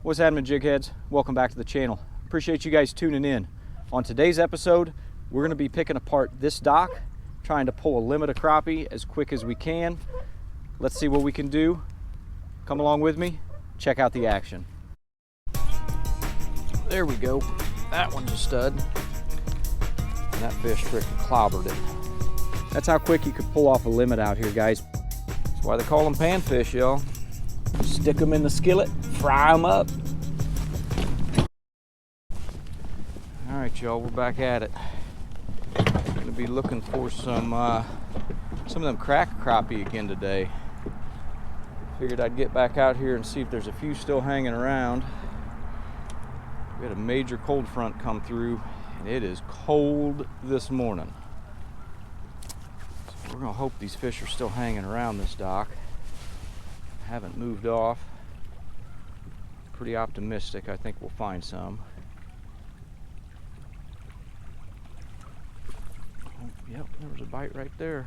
What's happening, jig heads? Welcome back to the channel. Appreciate you guys tuning in. On today's episode, we're going to be picking apart this dock, trying to pull a limit of crappie as quick as we can. Let's see what we can do. Come along with me, check out the action. There we go. That one's a stud. And that fish freaking clobbered it. That's how quick you could pull off a limit out here, guys. That's why they call them panfish, y'all. Stick them in the skillet, fry them up. All right, y'all, we're back at it. Gonna be looking for some of them crappie again today. Figured I'd get back out here and see if there's a few still hanging around. We had a major cold front come through, and it is cold this morning. So we're gonna hope these fish are still hanging around this dock. Haven't moved off. Pretty optimistic. I think we'll find some. Oh, yep, there was a bite right there.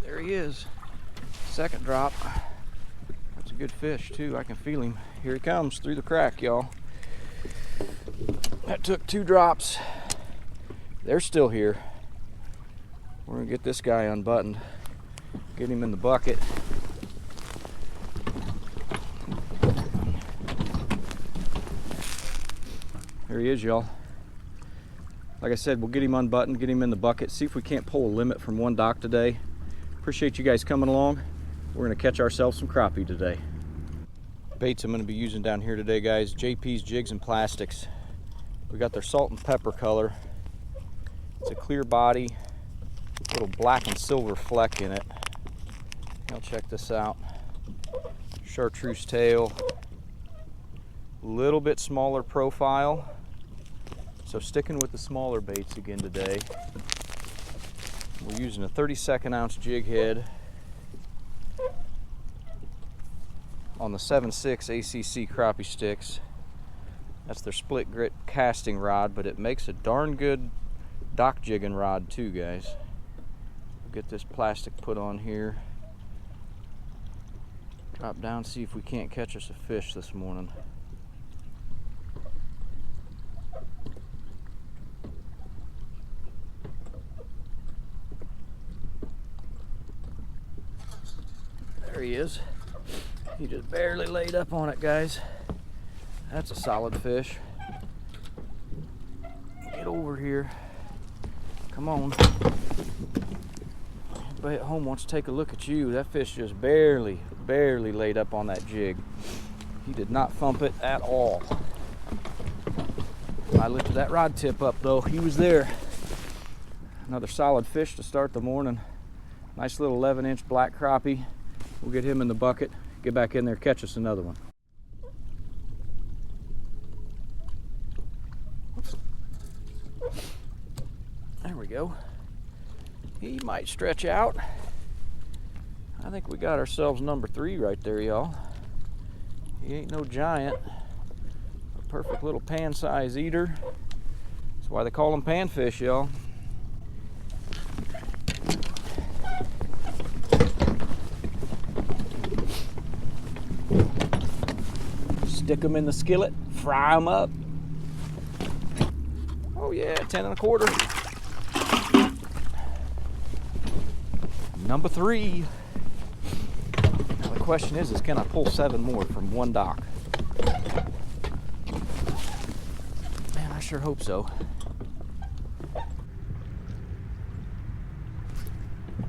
There he is. Second drop. That's a good fish too. I can feel him. Here he comes through the crack, y'all. That took 2 drops. They're still here. We're gonna get this guy unbuttoned, get him in the bucket. There he is, y'all. Like I said, we'll get him unbuttoned, get him in the bucket, see if we can't pull a limit from one dock today. Appreciate you guys coming along. We're gonna catch ourselves some crappie today. Baits I'm gonna be using down here today, guys, JP's Jigs and Plastics. We got their salt and pepper color. It's a clear body, little black and silver fleck in it. Now check this out. Chartreuse tail, little bit smaller profile. So sticking with the smaller baits again today. We're using a 32nd ounce jig head on the 7.6 ACC crappie sticks. That's their split grit casting rod, but it makes a darn good dock jigging rod too, guys. We'll get this plastic put on here. Drop down, see if we can't catch us a fish this morning. There he is. He just barely laid up on it, guys. That's a solid fish. Get over here. Come on. Everybody at home wants to take a look at you. That fish just barely laid up on that jig. He did not thump it at all. I lifted that rod tip up though. He was there. Another solid fish to start the morning. Nice little 11-inch black crappie. We'll get him in the bucket. Get back in there, catch us another one. There we go. He might stretch out. I think we got ourselves number 3 right there, y'all. He ain't no giant. A perfect little pan size eater. That's why they call them panfish, y'all. Stick them in the skillet, fry them up. Oh yeah, 10 1/4. Number 3. Now the question is can I pull 7 more from one dock? Man, I sure hope so.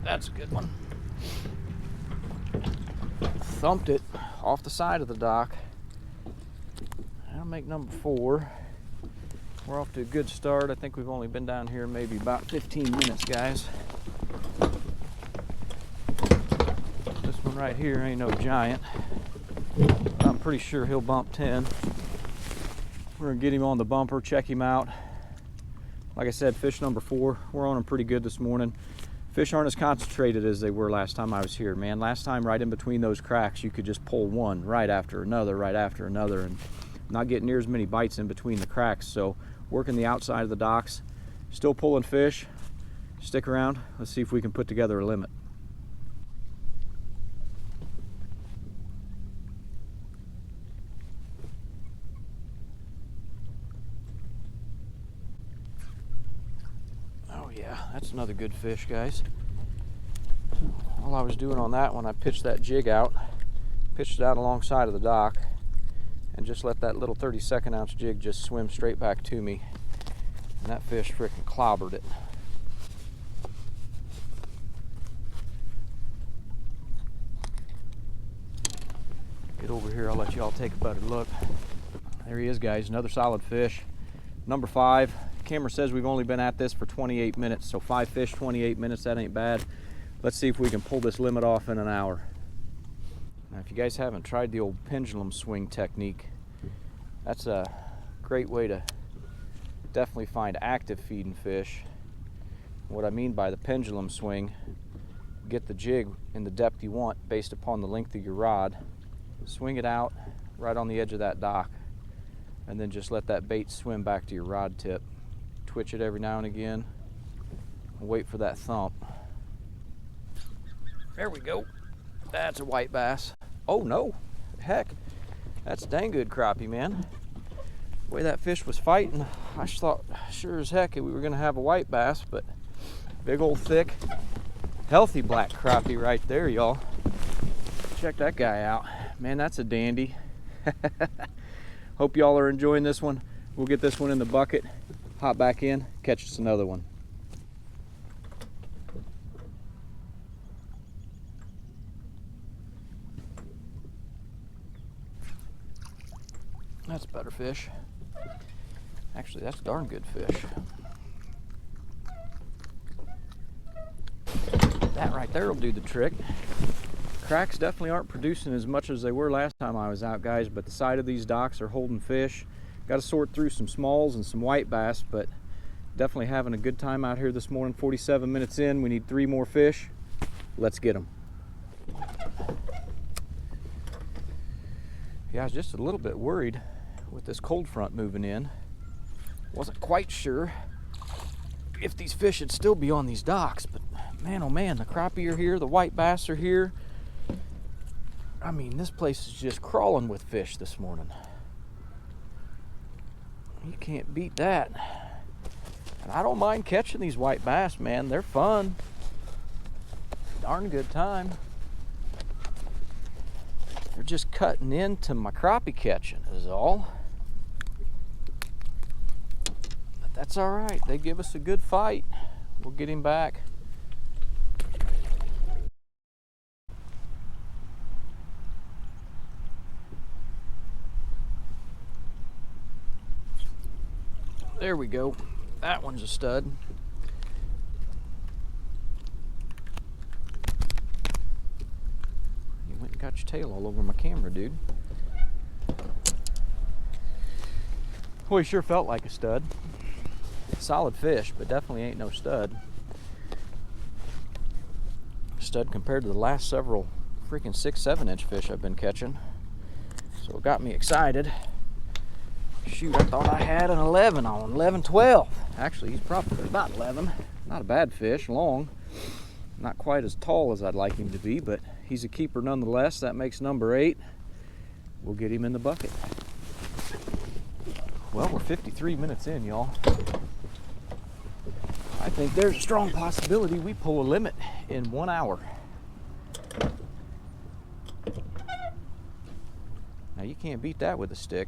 That's a good one. Thumped it off the side of the dock. I'll make number 4. We're off to a good start. I think we've only been down here maybe about 15 minutes, guys. This one right here ain't no giant. I'm pretty sure he'll bump 10. We're gonna get him on the bumper, check him out. Like I said, fish number 4. We're on him pretty good this morning. Fish aren't as concentrated as they were last time I was here, man. Last time, right in between those cracks, you could just pull one right after another, and not getting near as many bites in between the cracks. So working the outside of the docks. Still pulling fish. Stick around. Let's see if we can put together a limit. Oh yeah, that's another good fish, guys. All I was doing on that one, I pitched that jig out, pitched it out alongside of the dock, and just let that little 32nd ounce jig just swim straight back to me. And that fish frickin' clobbered it. Get over here, I'll let you all take a better look. There he is, guys, another solid fish. Number 5. Camera says we've only been at this for 28 minutes, so 5 fish, 28 minutes, that ain't bad. Let's see if we can pull this limit off in an hour. Now, if you guys haven't tried the old pendulum swing technique, that's a great way to definitely find active feeding fish. What I mean by the pendulum swing, get the jig in the depth you want based upon the length of your rod, swing it out right on the edge of that dock, and then just let that bait swim back to your rod tip. Twitch it every now and again, and wait for that thump. There we go. That's a white bass. Oh no, heck, that's dang good crappie, man. The way that fish was fighting, I just thought sure as heck we were gonna have a white bass, but big old thick, healthy black crappie right there, y'all. Check that guy out. Man, that's a dandy. Hope y'all are enjoying this one. We'll get this one in the bucket, hop back in, catch us another one. That's a better fish. Actually, that's a darn good fish. That right there will do the trick. Cracks definitely aren't producing as much as they were last time I was out, guys, but the side of these docks are holding fish. Got to sort through some smalls and some white bass, but definitely having a good time out here this morning. 47 minutes in, we need 3 more fish. Let's get them. Yeah, I was just a little bit worried with this cold front moving in. Wasn't quite sure if these fish would still be on these docks, but man, oh man, the crappie are here, the white bass are here. I mean, this place is just crawling with fish this morning. You can't beat that. And I don't mind catching these white bass, man. They're fun. Darn good time. They're just cutting into my crappie catching is all. But that's all right. They give us a good fight. We'll get him back. There we go. That one's a stud. You went and got your tail all over my camera, dude. Boy, sure felt like a stud. Solid fish, but definitely ain't no stud. Stud compared to the last several freaking 6-7 inch fish I've been catching. So it got me excited. Shoot, I thought I had an 11 on, 11, 12. Actually, he's probably about 11. Not a bad fish, long. Not quite as tall as I'd like him to be, but he's a keeper nonetheless. That makes number 8. We'll get him in the bucket. Well, we're 53 minutes in, y'all. I think there's a strong possibility we pull a limit in 1 hour. Now, you can't beat that with a stick.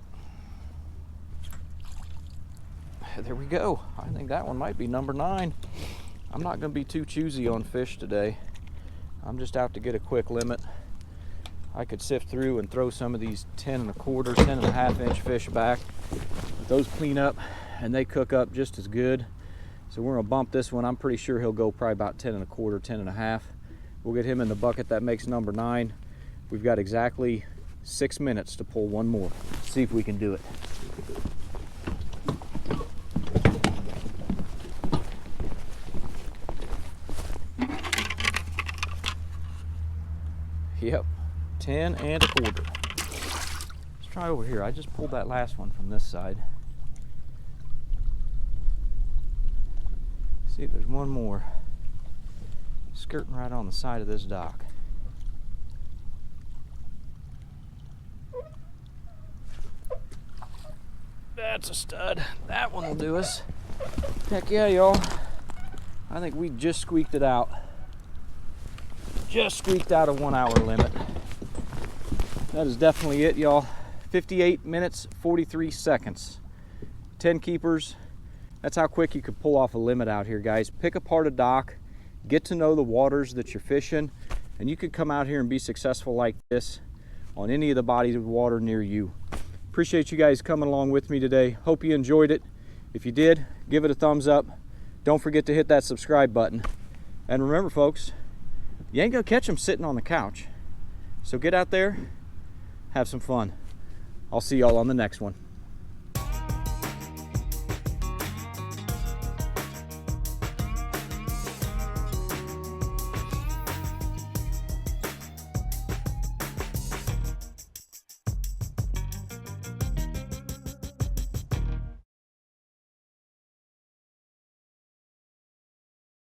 There we go. I think that one might be number 9. I'm not going to be too choosy on fish today. I'm just out to get a quick limit. I could sift through and throw some of these 10 1/4, 10 1/2 inch fish back. Those clean up and they cook up just as good. So we're going to bump this one. I'm pretty sure he'll go probably about 10 1/4, 10 1/2. We'll get him in the bucket. That makes number 9. We've got exactly 6 minutes to pull one more. See if we can do it. Yep, 10 1/4. Let's try over here. I just pulled that last one from this side. See if there's one more skirting right on the side of this dock. That's a stud. That one will do us. Heck yeah, y'all. I think we just squeaked it out. Just squeaked out a 1 hour limit. That is definitely it, y'all. 58 minutes, 43 seconds. 10 keepers. That's how quick you could pull off a limit out here, guys. Pick apart a dock, get to know the waters that you're fishing, and you could come out here and be successful like this on any of the bodies of water near you. Appreciate you guys coming along with me today. Hope you enjoyed it. If you did, give it a thumbs up. Don't forget to hit that subscribe button. And remember, folks, you ain't gonna catch them sitting on the couch. So get out there, have some fun. I'll see y'all on the next one.